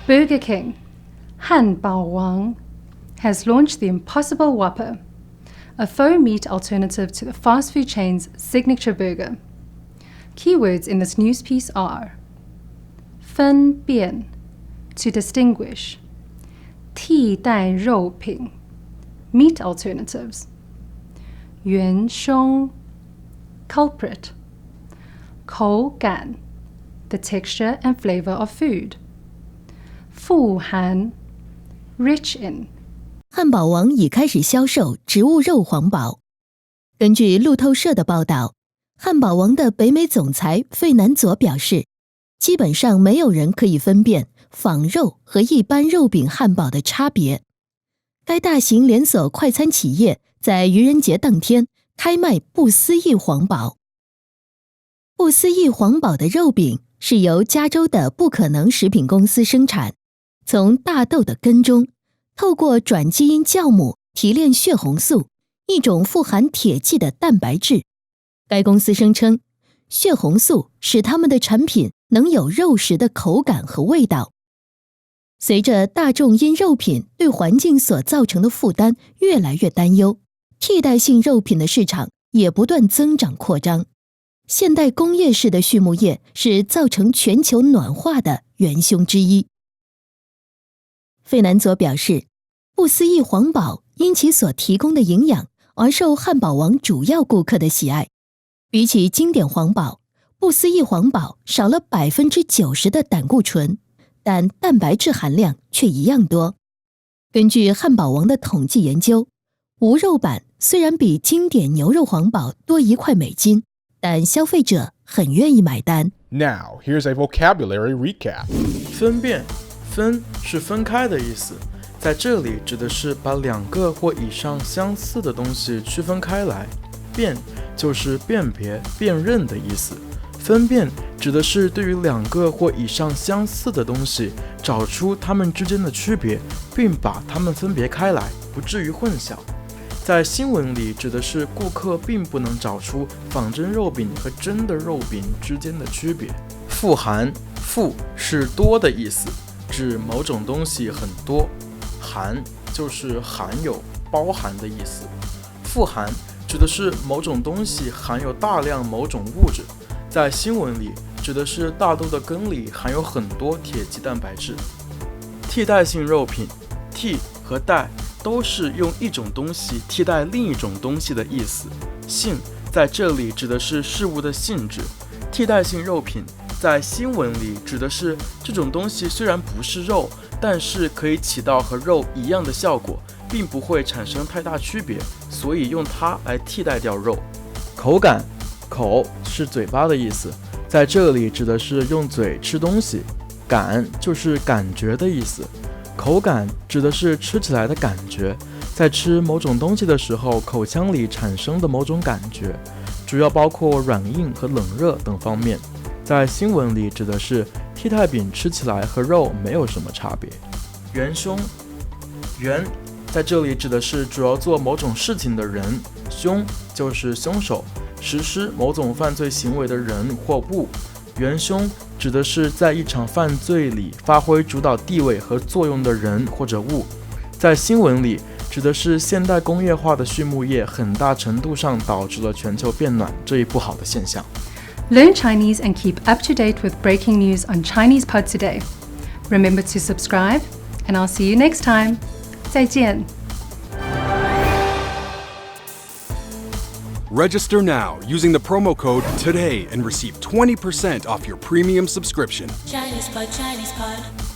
Burger King, 汉堡王, has launched the Impossible Whopper, a faux meat alternative to the fast food chain's signature burger. Keywords in this news piece are 分辨, to distinguish, 替代肉品, meat alternatives, 元凶, culprit, 口感, the texture and flavor of food, 富含, rich in. 汉堡王已开始销售植物肉皇堡。根据路透社的报道，汉堡王的北美总裁费南佐表示，基本上没有人可以分辨仿肉和一般肉饼汉堡的差别。该大型连锁快餐企业在愚人节当天开卖不思议皇堡。不思议皇堡的肉饼是由加州的不可能食品公司生产，从大豆的根中透过转基因酵母提炼血红素，一种富含铁剂的蛋白质。该公司声称，血红素使他们的产品能有肉食的口感和味道。随着大众因肉品对环境所造成的负担越来越担忧，替代性肉品的市场也不断增长扩张。现代工业式的畜牧业是造成全球暖化的元凶之一。费南佐表示，不思议皇堡因其所提供的营养而受汉堡王主要顾客的喜爱。比起经典皇堡，不思议皇堡少了 90% 的胆固醇，但蛋白质含量却一样多。根据汉堡王的统计研究，无肉版虽然比经典牛肉皇堡多1块美金，但消费者很愿意买单。 Now, here's a vocabulary recap. 分辨，分是分开的意思，在这里指的是把2个或以上相似的东西区分开来。辨就是辨别、辨认的意思。分辨指的是对于2个或以上相似的东西，找出它们之间的区别，并把它们分别开来，不至于混淆。在新闻里指的是顾客并不能找出仿真肉饼和真的肉饼之间的区别。富含，富是多的意思，指某种东西很多，含就是含有、包含的意思。富含指的是某种东西含有大量某种物质，在新闻里指的是大豆的根里含有很多铁基蛋白质。替代性肉品，替和代都是用一种东西替代另一种东西的意思。性在这里指的是事物的性质。替代性肉品在新闻里指的是这种东西虽然不是肉，但是可以起到和肉一样的效果，并不会产生太大区别，所以用它来替代掉肉。口感，口是嘴巴的意思，在这里指的是用嘴吃东西。感就是感觉的意思，口感指的是吃起来的感觉，在吃某种东西的时候，口腔里产生的某种感觉，主要包括软硬和冷热等方面。在新闻里指的是替代品吃起来和肉没有什么差别。元凶，元在这里指的是主要做某种事情的人，凶就是凶手，实施某种犯罪行为的人或物。元凶指的是在一场犯罪里发挥主导地位和作用的人或者物。在新闻里指的是现代工业化的畜牧业很大程度上导致了全球变暖这一不好的现象。Learn Chinese and keep up to date with breaking news on ChinesePod today. Remember to subscribe, and I'll see you next time. 再见. Register now using the promo code TODAY and receive 20% off your premium subscription. ChinesePod, ChinesePod.